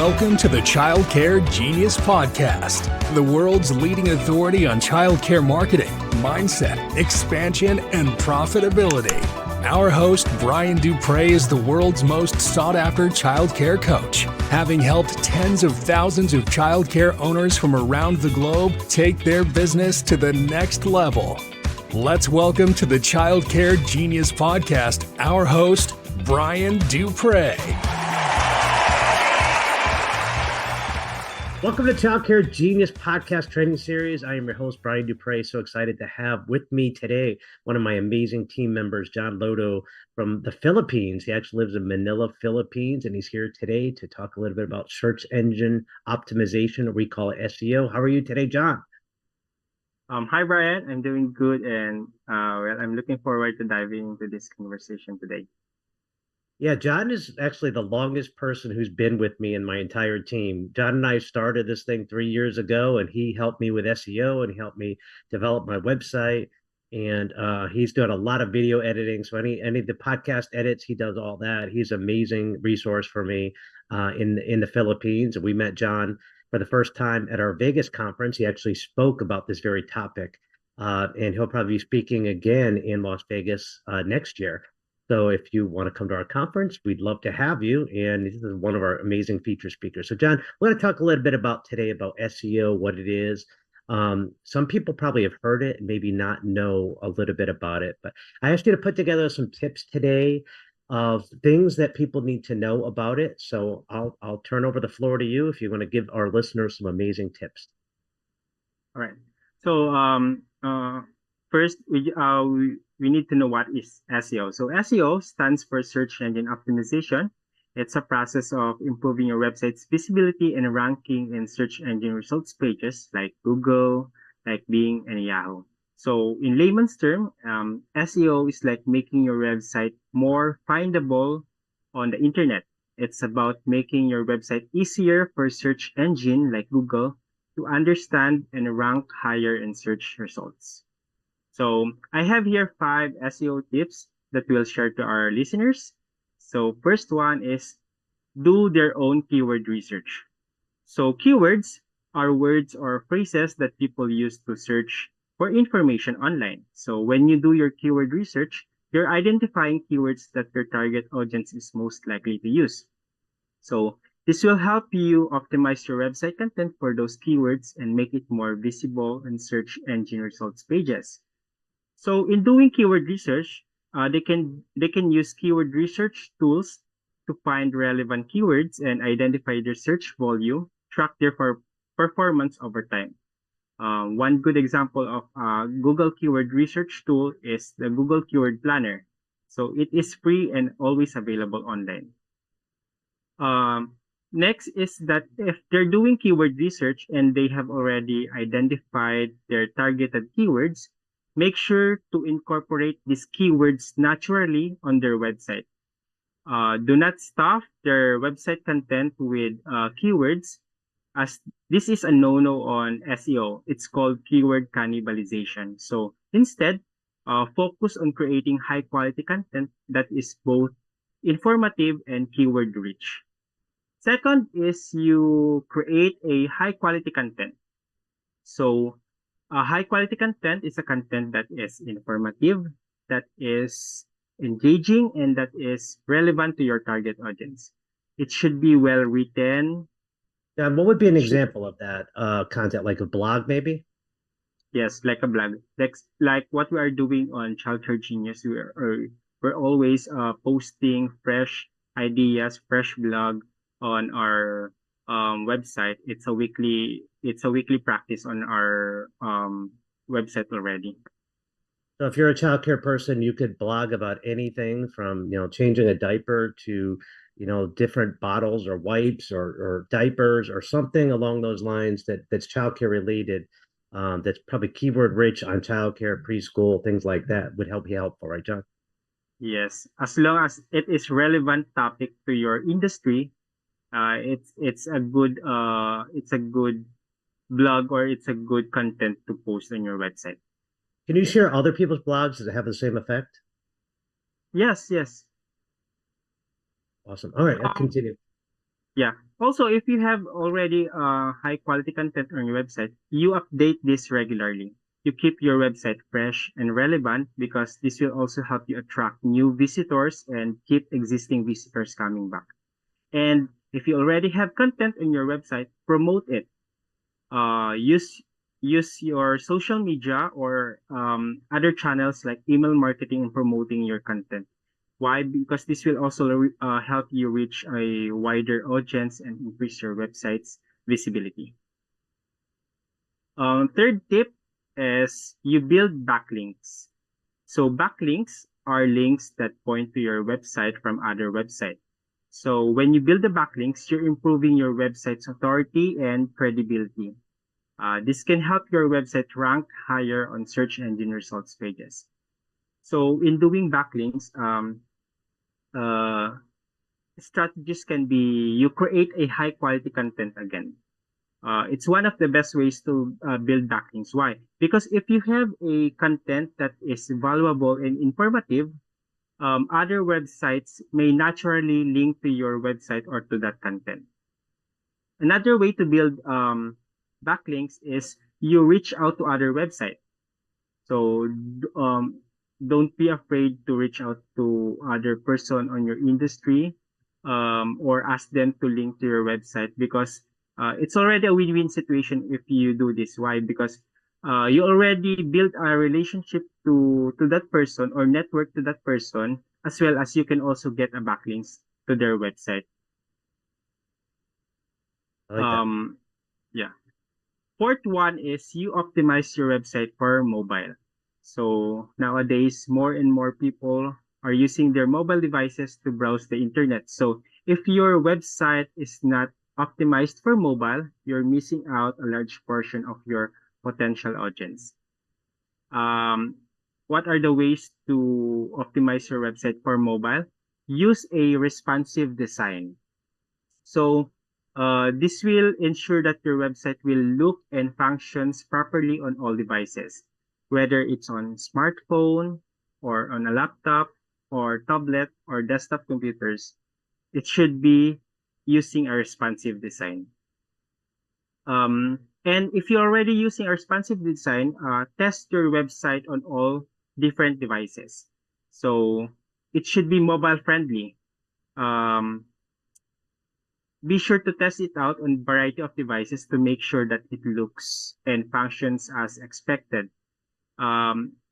Welcome to the Childcare Genius Podcast, the world's leading authority on childcare marketing, mindset, expansion, and profitability. Our host, Brian Duprey, is the world's most sought-after childcare coach, having helped tens of thousands of childcare owners from around the globe take their business to the next level. Let's welcome to the Childcare Genius Podcast, our host, Brian Duprey. Welcome to Childcare Genius Podcast Training Series. I am your host, Brian Duprey. So excited to have with me today one of my amazing team members, John Loto from the Philippines. He actually lives in Manila, Philippines, and he's here today to talk a little bit about search engine optimization, or we call it SEO. How are you today, John? Hi, Brian. I'm doing good, and I'm looking forward to diving into this conversation today. Yeah, John is actually the longest person who's been with me in my entire team. John and I started this thing 3 years ago, and he helped me with SEO, and he helped me develop my website. And he's done a lot of video editing. So any of the podcast edits, he does all that. He's an amazing resource for me in the Philippines. We met John for the first time at our Vegas conference. He actually spoke about this very topic, and he'll probably be speaking again in Las Vegas next year. So if you want to come to our conference, we'd love to have you. And this is one of our amazing feature speakers. So John, we're going to talk a little bit about today about SEO, what it is. Some people probably have heard it and maybe not know a little bit about it. But I asked you to put together some tips today of things that people need to know about it. So I'll turn over the floor to you if you want to give our listeners some amazing tips. All right. So first, we need to know what is SEO. So SEO stands for Search Engine Optimization. It's a process of improving your website's visibility and ranking in search engine results pages like Google, like Bing, and Yahoo. So in layman's term, SEO is like making your website more findable on the internet. It's about making your website easier for search engine like Google to understand and rank higher in search results. So I have here 5 SEO tips that we'll share to our listeners. So first one is do their own keyword research. So keywords are words or phrases that people use to search for information online. So when you do your keyword research, you're identifying keywords that your target audience is most likely to use. So this will help you optimize your website content for those keywords and make it more visible in search engine results pages. So in doing keyword research, they can use keyword research tools to find relevant keywords and identify their search volume, track their performance over time. One good example of a Google keyword research tool is the Google Keyword Planner. So it is free and always available online. Next is that if they're doing keyword research and they have already identified their targeted keywords, make sure to incorporate these keywords naturally on their website. Do not stuff their website content with keywords, as this is a no-no on SEO. It's called keyword cannibalization. So instead, focus on creating high-quality content that is both informative and keyword rich. Second is you create a high-quality content. So high-quality content is a content that is informative, that is engaging, and that is relevant to your target audience. It should be well-written. John, what would be an example of that content, like a blog maybe? Yes, like a blog. Like what we are doing on Childcare Genius. We're always posting fresh ideas, fresh blog on our website. It's a weekly practice on our website already. So if you're a childcare person, you could blog about anything from, changing a diaper to, different bottles or wipes or diapers or something along those lines that's childcare related. That's probably keyword rich on childcare, preschool, things like that would be helpful, right, John? Yes, as long as it is relevant topic to your industry, it's a good blog, or it's a good content to post on your website. Can you share other people's blogs? Does it have the same effect? Yes. Awesome. All right, I'll continue. Yeah. Also, if you have already high quality content on your website, you update this regularly. You keep your website fresh and relevant because this will also help you attract new visitors and keep existing visitors coming back. And if you already have content on your website, promote it. Use your social media or other channels like email marketing in promoting your content. Why? Because this will also help you reach a wider audience and increase your website's visibility. Third tip is you build backlinks. So backlinks are links that point to your website from other websites. So when you build the backlinks, you're improving your website's authority and credibility. This can help your website rank higher on search engine results pages. So in doing backlinks, uh, strategies can be you create a high quality content again. It's one of the best ways to build backlinks. Why? Because if you have a content that is valuable and informative, other websites may naturally link to your website or to that content. Another way to build backlinks is you reach out to other websites. So don't be afraid to reach out to other person on your industry or ask them to link to your website because it's already a win-win situation if you do this. Why? Because you already built a relationship to that person or network to that person as well as you can also get a backlinks to their website. I like that. Um, yeah. Fourth one is you optimize your website for mobile. So nowadays, more and more people are using their mobile devices to browse the internet. So if your website is not optimized for mobile, you're missing out a large portion of your potential audience. Um, what are the ways to optimize your website for mobile? Use a responsive design. So this will ensure that your website will look and functions properly on all devices, whether it's on smartphone or on a laptop or tablet or desktop computers. It should be using a responsive design. And if you're already using a responsive design, test your website on all different devices. So it should be mobile friendly. Um, Be sure to test it out on a variety of devices to make sure that it looks and functions as expected.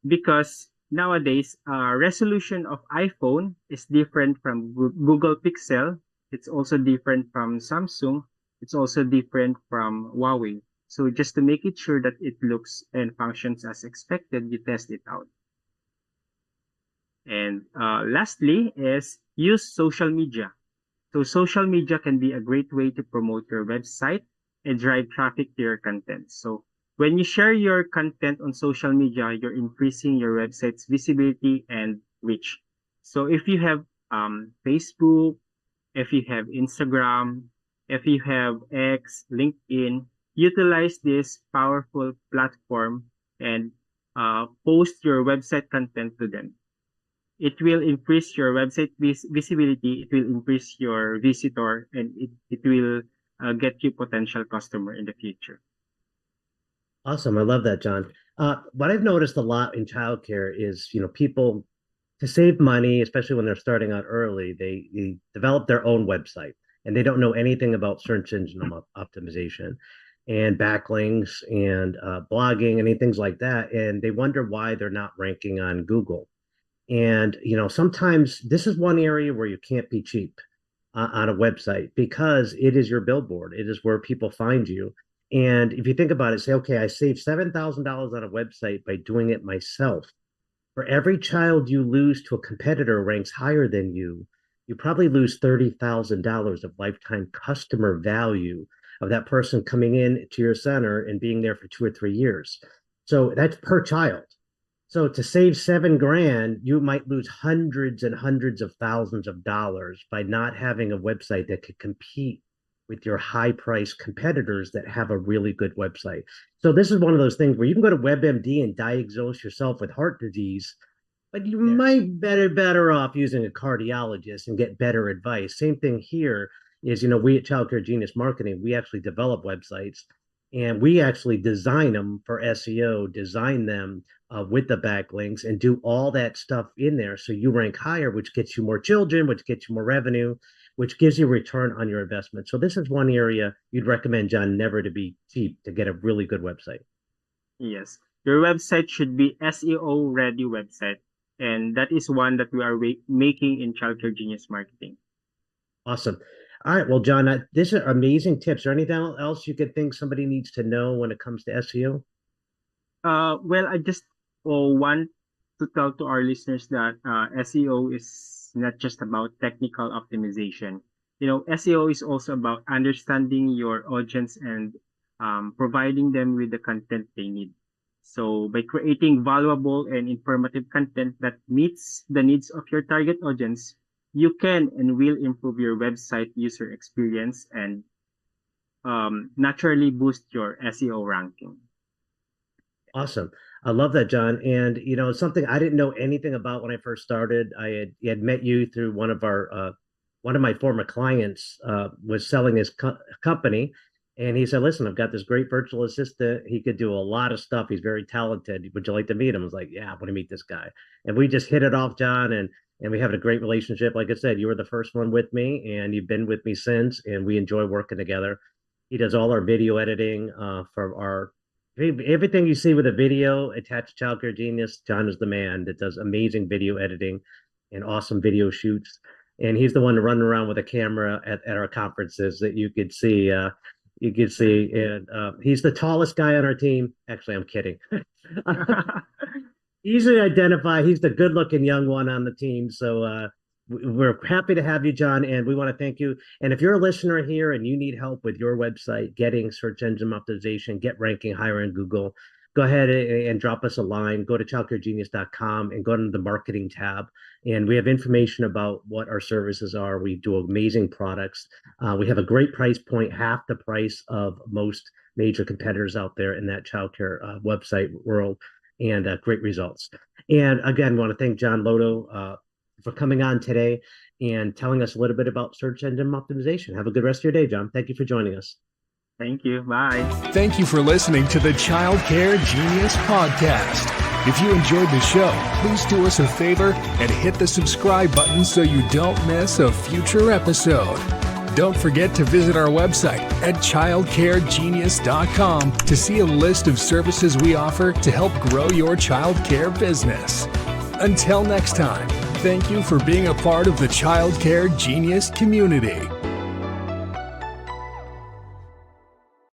Because nowadays, resolution of iPhone is different from Google Pixel. It's also different from Samsung. It's also different from Huawei. So just to make it sure that it looks and functions as expected, you test it out. And lastly is use social media. So social media can be a great way to promote your website and drive traffic to your content. So when you share your content on social media, you're increasing your website's visibility and reach. So if you have Facebook, if you have Instagram, if you have X, LinkedIn, utilize this powerful platform and post your website content to them. It will increase your website visibility, it will increase your visitor, and it will get you potential customer in the future. Awesome. I love that, John. What I've noticed a lot in childcare is, people to save money, especially when they're starting out early, they develop their own website and they don't know anything about search engine optimization and backlinks and blogging and things like that. And they wonder why they're not ranking on Google. And, sometimes this is one area where you can't be cheap on a website because it is your billboard. It is where people find you. And if you think about it, say, okay, I saved $7,000 on a website by doing it myself. For every child you lose to a competitor ranks higher than you probably lose $30,000 of lifetime customer value of that person coming in to your center and being there for 2 or 3 years. So that's per child. So to save 7 grand, you might lose hundreds and hundreds of thousands of dollars by not having a website that could compete with your high price competitors that have a really good website. So this is one of those things where you can go to WebMD and diagnose yourself with heart disease, but you Yes. might better off using a cardiologist and get better advice. Same thing here. is, we at Childcare Genius Marketing, we actually develop websites and we actually design them for SEO, design them with the backlinks and do all that stuff in there. So you rank higher, which gets you more children, which gets you more revenue, which gives you a return on your investment. So this is one area you'd recommend, John, never to be cheap to get a really good website. Yes. Your website should be SEO ready website. And that is one that we are making in Childcare Genius Marketing. Awesome. All right. Well, John, these are amazing tips. Is there anything else you could think somebody needs to know when it comes to SEO? Well, I just want to tell to our listeners that SEO is not just about technical optimization. SEO is also about understanding your audience and providing them with the content they need. So by creating valuable and informative content that meets the needs of your target audience, you can and will improve your website user experience and naturally boost your SEO ranking. Awesome. I love that, John. And, something I didn't know anything about when I first started. I had met you through one of my former clients was selling his company. And he said, listen, I've got this great virtual assistant. He could do a lot of stuff. He's very talented. Would you like to meet him? I was like, yeah, I want to meet this guy. And we just hit it off, John. And we have a great relationship. Like I said, you were the first one with me and you've been with me since. And we enjoy working together. He does all our video editing for everything you see with a video attached to Childcare Genius. John is the man that does amazing video editing and awesome video shoots. And he's the one running around with a camera at our conferences that you could see. And he's the tallest guy on our team. Actually, I'm kidding. Easily identify. He's the good-looking young one on the team. So we're happy to have you, John, and we want to thank you. And if you're a listener here and you need help with your website, getting search engine optimization, get ranking higher in Google, go ahead and drop us a line. Go to childcaregenius.com and go to the marketing tab. And we have information about what our services are. We do amazing products. We have a great price point, half the price of most major competitors out there in that childcare website world, and great results. And again, we want to thank John Loto for coming on today and telling us a little bit about search engine optimization. Have a good rest of your day, John. Thank you for joining us. Thank you. Bye. Thank you for listening to the Childcare Genius Podcast. If you enjoyed the show, please do us a favor and hit the subscribe button so you don't miss a future episode. Don't forget to visit our website at childcaregenius.com to see a list of services we offer to help grow your childcare business. Until next time, thank you for being a part of the Childcare Genius community.